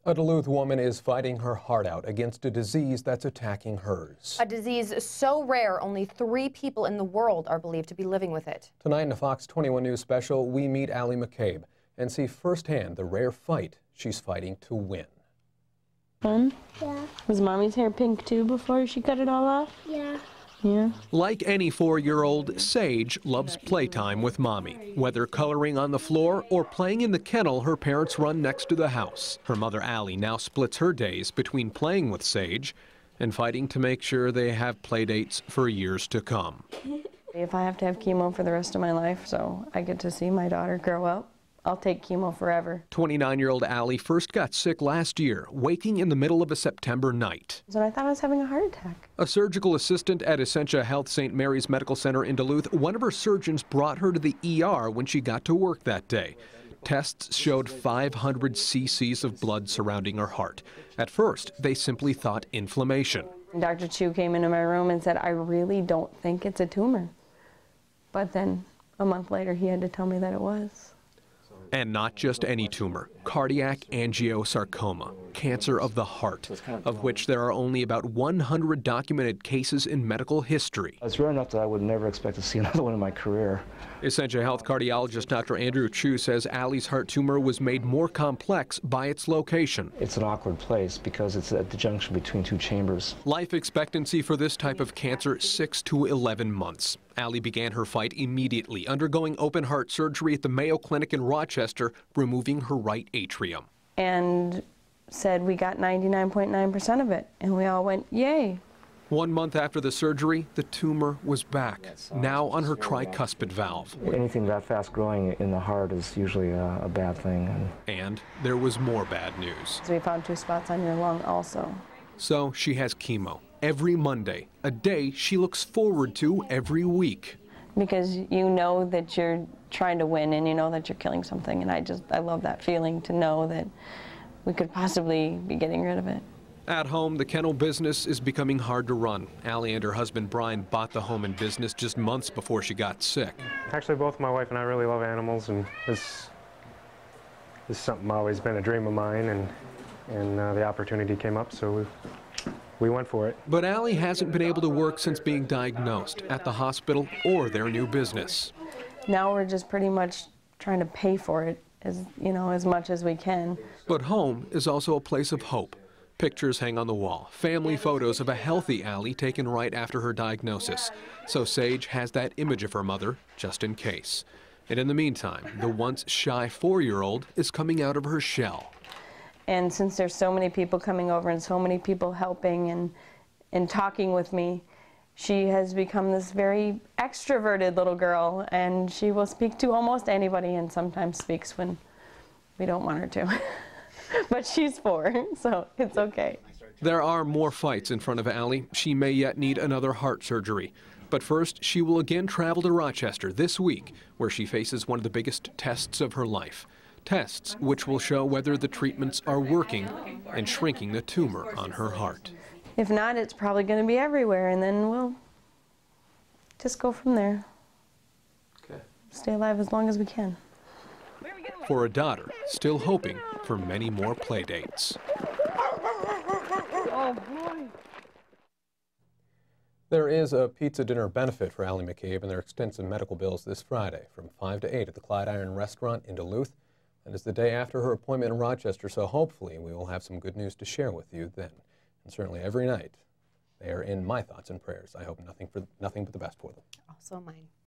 A Duluth woman is fighting her heart out against a disease that's attacking hers. A disease so rare, only 3 people in the world are believed to be living with it. Tonight in a Fox 21 News special, we meet Allie McCabe and see firsthand the rare fight she's fighting to win. Fun? Yeah. Was Mommy's hair pink too before she cut it all off? Yeah. Yeah. Like any 4-year-old, Sage loves playtime with Mommy. Whether coloring on the floor or playing in the kennel her parents run next to the house. Her mother, Allie, now splits her days between playing with Sage and fighting to make sure they have play dates for years to come. If I have to have chemo for the rest of my life so I get to see my daughter grow up, I'll take chemo forever. 29-year-old Allie first got sick last year, waking in the middle of a September night. So I thought I was having a heart attack. A surgical assistant at Essentia Health St. Mary's Medical Center in Duluth, one of her surgeons brought her to the ER when she got to work that day. Tests showed 500 cc's of blood surrounding her heart. At first, they simply thought inflammation. Dr. Chu came into my room and said, I really don't think it's a tumor. But then a month later, he had to tell me that it was. And not just any tumor, cardiac angiosarcoma, cancer of the heart, of which there are only about 100 documented cases in medical history. It's rare enough that I would never expect to see another one in my career. Essentia Health cardiologist Dr. Andrew Chu says Allie's heart tumor was made more complex by its location. It's an awkward place because it's at the junction between 2 chambers. Life expectancy for this type of cancer, 6 to 11 months. Allie began her fight immediately, undergoing open heart surgery at the Mayo Clinic in Rochester, removing her right atrium. And said we got 99.9% of it, and we all went, yay. 1 month after the surgery, the tumor was back, now on her tricuspid valve. Anything that fast growing in the heart is usually a bad thing. And there was more bad news. So we found 2 spots on your lung also. So she has chemo every Monday, a day she looks forward to every week. Because you know that you're trying to win and you know that you're killing something, and I love that feeling to know that we could possibly be getting rid of it. At home, the kennel business is becoming hard to run. Allie and her husband Brian bought the home and business just months before she got sick. Actually, both my wife and I really love animals, and this is something always been a dream of mine, and the opportunity came up, so we went for it. But Allie hasn't been able to work since being diagnosed at the hospital or their new business. Now we're just pretty much trying to pay for it as much as we can. But home is also a place of hope. Pictures hang on the wall, family photos of a healthy Allie taken right after her diagnosis. So Sage has that image of her mother just in case. And in the meantime, the once shy 4-year-old is coming out of her shell. And since there's so many people coming over and so many people helping and talking with me, she has become this very extroverted little girl, and she will speak to almost anybody and sometimes speaks when we don't want her to. But she's 4, so it's okay. There are more fights in front of Allie. She may yet need another heart surgery. But first, she will again travel to Rochester this week, where she faces one of the biggest tests of her life. Tests which will show whether the treatments are working and shrinking the tumor on her heart. If not, it's probably going to be everywhere, and then we'll just go from there. Okay. Stay alive as long as we can. For a daughter, still hoping for many more play dates. Oh, boy. There is a pizza dinner benefit for Allie McCabe and their extensive medical bills this Friday from 5 to 8 at the Clyde Iron Restaurant in Duluth. That is the day after her appointment in Rochester, so hopefully we will have some good news to share with you then. And certainly every night, they are in my thoughts and prayers. I hope nothing but the best for them. Also mine.